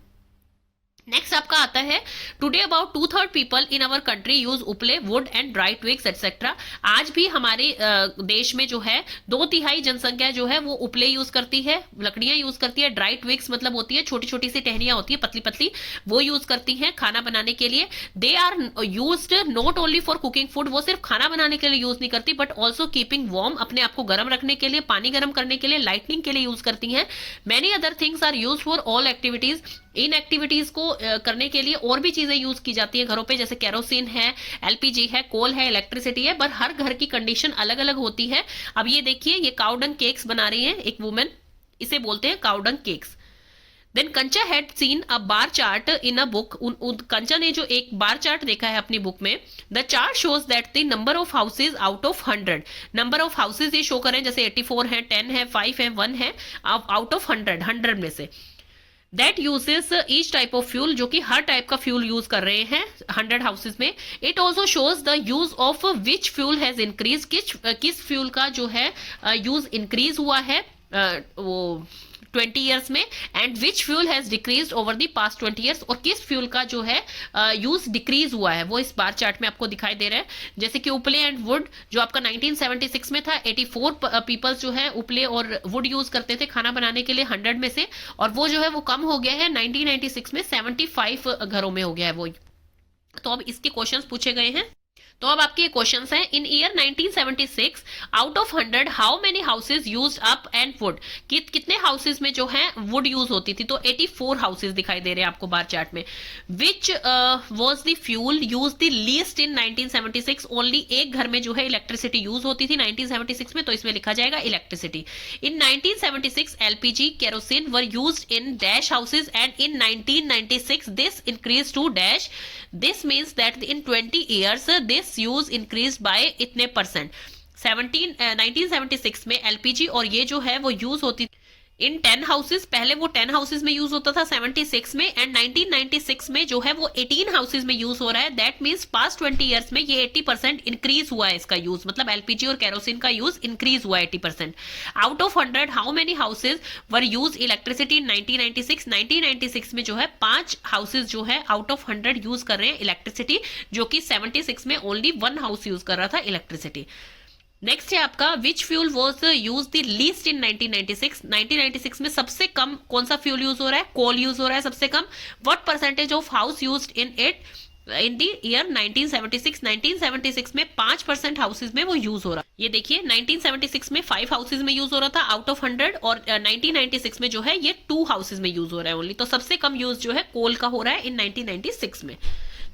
Next आपका आता है, today about 2/3 people in our country use उपले, would and dry twigs etcetera. आज भी हमारे देश में जो है 2/3 जनसंख्या जो है वो उपले यूज करती है, लकड़ियां यूज करती है। ड्राई ट्विग्स मतलब होती है छोटी छोटी सी टहनियां होती है पतली पतली, वो यूज करती हैं खाना बनाने के लिए। They are used not only for cooking food, वो सिर्फ खाना बनाने के लिए यूज नहीं करती बट ऑल्सो कीपिंग वार्म, अपने आप को गर्म रखने के लिए, पानी गर्म करने के लिए, लाइटनिंग के लिए यूज करती हैं। Many other things are use for all activities, इन एक्टिविटीज को करने के लिए और भी चीजें यूज की जाती है घरों पे, जैसे केरोसिन है, एलपीजी है, कोल है, इलेक्ट्रिसिटी है, पर हर घर की कंडीशन अलग अलग होती है। अब ये देखिए, ये काउ डंग केक्स बना रही है एक वुमेन, इसे बोलते हैं काउ डंग केक्स। देन कंचा had seen a bar chart in a book, कंचा ने जो एक बार चार्ट देखा है अपनी बुक में। The chart shows that the number of houses out of 100, number of houses ये शो करें, जैसे 84 है, 10 है, 5 है, 1 है, आउट ऑफ 100 में से। That uses each type of fuel, जो कि हर टाइप का फ्यूल यूज कर रहे हैं 100 हाउसेज में। It also shows the use of which fuel has increase, किस फ्यूल का जो है यूज इंक्रीज हुआ है वो 20 ईयर्स में, and which fuel has decrease over the past 20 years, और किस फ्यूल का जो है यूज डिक्रीज हुआ है वो इस बार चार्ट में आपको दिखाई दे रहा है। जैसे कि उपले एंड वुड जो आपका 1976 में था, 84 पीपल्स जो है उपले और वुड यूज करते थे खाना बनाने के लिए 100 में से, और वो जो है वो कम हो गया है 1996 में 75 घरों में हो गया है वो। तो अब इसके क्वेश्चंस पूछे गए हैं। तो अब आपके क्वेश्चंस हैं, in year 1976 out of 100 how many houses used up and wood, कितने हाउसेज में जो है वुड यूज होती थी? तो 84 हाउसेज दिखाई दे रहे हैं आपको बार चार्ट में। Which was the fuel use the least in 1976, only एक घर में जो है इलेक्ट्रिसिटी यूज होती थी 1976 में, तो इसमें लिखा जाएगा electricity. In 1976 LPG kerosene were used in dash houses and in 1996 this increase to dash, this means that in 20 years this use increase by इतने परसेंट। 1976 में एलपीजी और ये जो है वो यूज होती इन 10 हाउसेज, पहले वो 10 हाउसेज में यूज होता था 76 में, एंड 1996 में जो है वो 18 हाउसेज में यूज हो रहा है। दैट मीन्स पास्ट 20 ईयर्स में ये 80% इंक्रीज हुआ है इसका यूज, मतलब एलपीजी और केरोसिन का यूज इंक्रीज हुआ है 80%। Out of 100 how many houses were use electricity in 1996, 1996 में जो है 5 हाउसेज जो है आउट ऑफ 100 यूज कर रहे हैं इलेक्ट्रिसिटी, जो कि 76 में ओनली 1 हाउस यूज कर रहा था इलेक्ट्रिसिटी। नेक्स्ट है आपका, which fuel was use the least in 1996, 1996 में सबसे कम कौन सा फ्यूल यूज हो रहा है? कोल यूज हो रहा है सबसे कम। What percentage of house used in it in the year 1976, 1976 में 5% हाउसेज में वो यूज हो रहा है। ये देखिए 1976 में 5 हाउसेज में यूज हो रहा था आउट ऑफ 100, और 1996 में जो है ये 2 हाउसेज में यूज हो रहा है ओनली। तो सबसे कम यूज जो है कोल का हो रहा है इन 1996 में।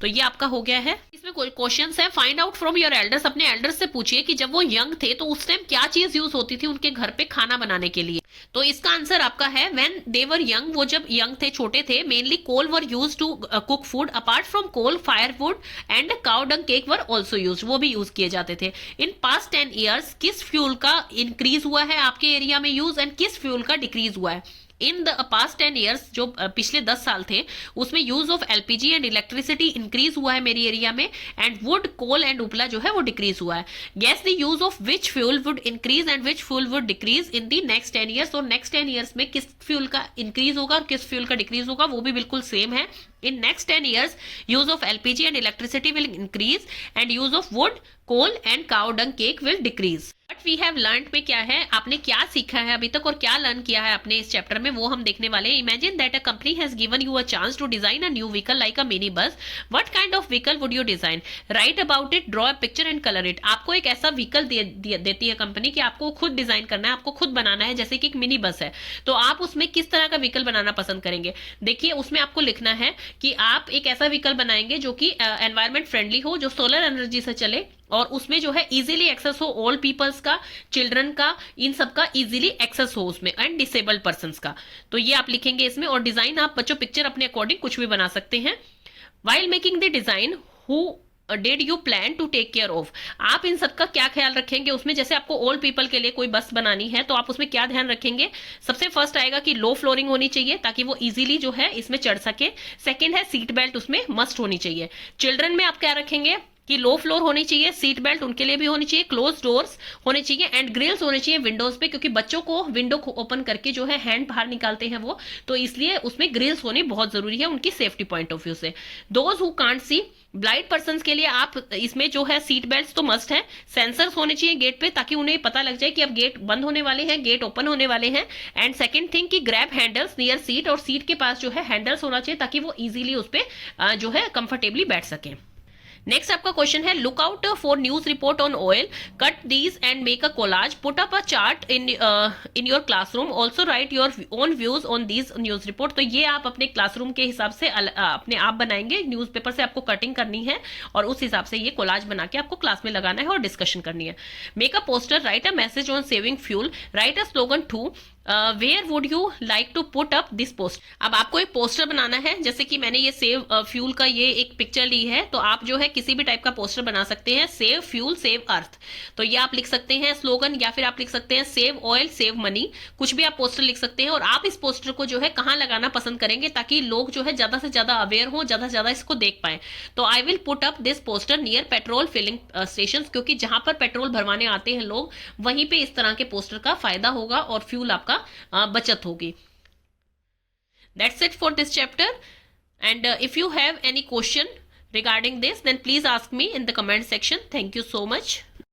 तो ये आपका हो गया है। इसमें कोई क्वेश्चंस है, find out from your elders, अपने एल्डर्स से पूछिए कि जब वो यंग थे तो उस टाइम क्या चीज यूज होती थी उनके घर पे खाना बनाने के लिए। तो इसका आंसर आपका है, व्हेन दे वर यंग, वो जब यंग थे, छोटे थे, mainly coal were use to cook food. Apart from coal firewood and cow dung cake were also use, वो भी यूज किए जाते थे। इन पास्ट 10 ईयर्स किस फ्यूल का इंक्रीज हुआ है आपके एरिया में यूज, एंड किस फ्यूल का डिक्रीज हुआ है? इन द पास्ट 10 ईयर्स, जो पिछले 10 साल थे, उसमें use of LPG and electricity increase हुआ है मेरी एरिया में, एंड वुड, कोल एंड उपला जो है वो डिक्रीज हुआ है। Guess the use of which fuel would increase and which fuel would decrease in the next 10 years. और नेक्स्ट 10 ईयर्स में किस फ्यूल का इंक्रीज होगा और किस फ्यूल का डिक्रीज होगा, वो भी बिल्कुल सेम है। In next 10 years, use of LPG and electricity will increase and use of wood, coal and cow dung cake will decrease. What we have learned में क्या है, आपने क्या सीखा है अभी तक और क्या लर्न किया है आपने इस चैप्टर में, वो हम देखने वाले हैं। Imagine that a company has given you a chance to design a new vehicle like a mini bus. What kind of vehicle would you design? Write about it, draw a picture and color it. आपको एक ऐसा vehicle देती है company कि आपको खुद design करना है, आपको खुद बनाना है, जैसे कि एक मिनी बस है, तो आप उसमें किस तरह का व्हीकल बनाना पसंद करेंगे। देखिए उसमें आपको लिखना है कि आप एक ऐसा व्हीकल बनाएंगे जो कि एनवायरमेंट फ्रेंडली हो, जो सोलर एनर्जी से चले, और उसमें जो है इजीली एक्सेस हो ऑल पीपल्स का, चिल्ड्रन का, इन सब का इजीली एक्सेस हो उसमें, एंड डिसेबल्ड पर्संस का। तो ये आप लिखेंगे इसमें। और डिजाइन आप बच्चों पिक्चर अपने अकॉर्डिंग कुछ भी बना सकते हैं। While making the design, who did you plan to take care of, आप इन सब का क्या ख्याल रखेंगे उसमें। जैसे आपको ओल्ड पीपल के लिए कोई बस बनानी है तो आप उसमें क्या ध्यान रखेंगे। सबसे फर्स्ट आएगा कि लो फ्लोरिंग होनी चाहिए ताकि वो इजीली जो है इसमें चढ़ सके। सेकंड है सीट बेल्ट उसमें मस्ट होनी चाहिए। चिल्ड्रन में आप क्या रखेंगे कि लो फ्लोर होनी चाहिए, सीट बेल्ट उनके लिए भी होनी चाहिए, क्लोज डोर्स होने चाहिए, एंड ग्रिल्स होने चाहिए विंडोज पे, क्योंकि बच्चों को विंडो ओपन करके जो है हैंड बाहर निकालते हैं वो, तो इसलिए उसमें ग्रिल्स होनी बहुत जरूरी है उनकी सेफ्टी पॉइंट ऑफ व्यू से। Those who can't see, blind person के लिए आप इसमें जो है सीट बेल्ट तो मस्ट है, सेंसर्स होने चाहिए गेट पे ताकि उन्हें पता लग जाए कि अब गेट बंद होने वाले हैं, गेट ओपन होने वाले हैं। एंड सेकंड थिंग कि ग्रैब हैंडल्स नियर सीट, और सीट के पास जो है हैंडल्स होना चाहिए ताकि वो इजीली उस पर जो है कंफर्टेबली बैठ सके। नेक्स्ट आपका क्वेश्चन है, look out for news report on oil, cut these and make a collage, put up a chart in your classroom, also right your own views on these news report. तो ये आप अपने classroom के हिसाब से अपने आप बनाएंगे, न्यूज़पेपर से आपको कटिंग करनी है और उस हिसाब से ये कोलाज बना के आपको क्लास में लगाना है और डिस्कशन करनी है। Make a poster, write a message on saving fuel, write a slogan to, where would you like to put up this post. अब आपको एक पोस्टर बनाना है, जैसे कि मैंने ये सेव फ्यूल का ये एक पिक्चर ली है, तो आप जो है किसी भी टाइप का पोस्टर बना सकते हैं। सेव फ्यूल सेव अर्थ, तो ये आप लिख सकते हैं स्लोगन, या फिर आप लिख सकते हैं सेव ऑयल सेव मनी, कुछ भी आप पोस्टर लिख सकते हैं। और आप इस पोस्टर को जो है कहाँ लगाना पसंद करेंगे ताकि लोग जो है ज्यादा से ज्यादा अवेयर हो, ज्यादा से ज्यादा इसको देख पाए। तो I will put up this poster near petrol filling station, क्योंकि जहां पर पेट्रोल भरवाने आते हैं लोग, वहीं पे इस तरह के पोस्टर का फायदा होगा और फ्यूल आपका बचत होगी। That's it for this chapter, and if you have any question regarding this, then please ask me in the comment section. Thank you so much.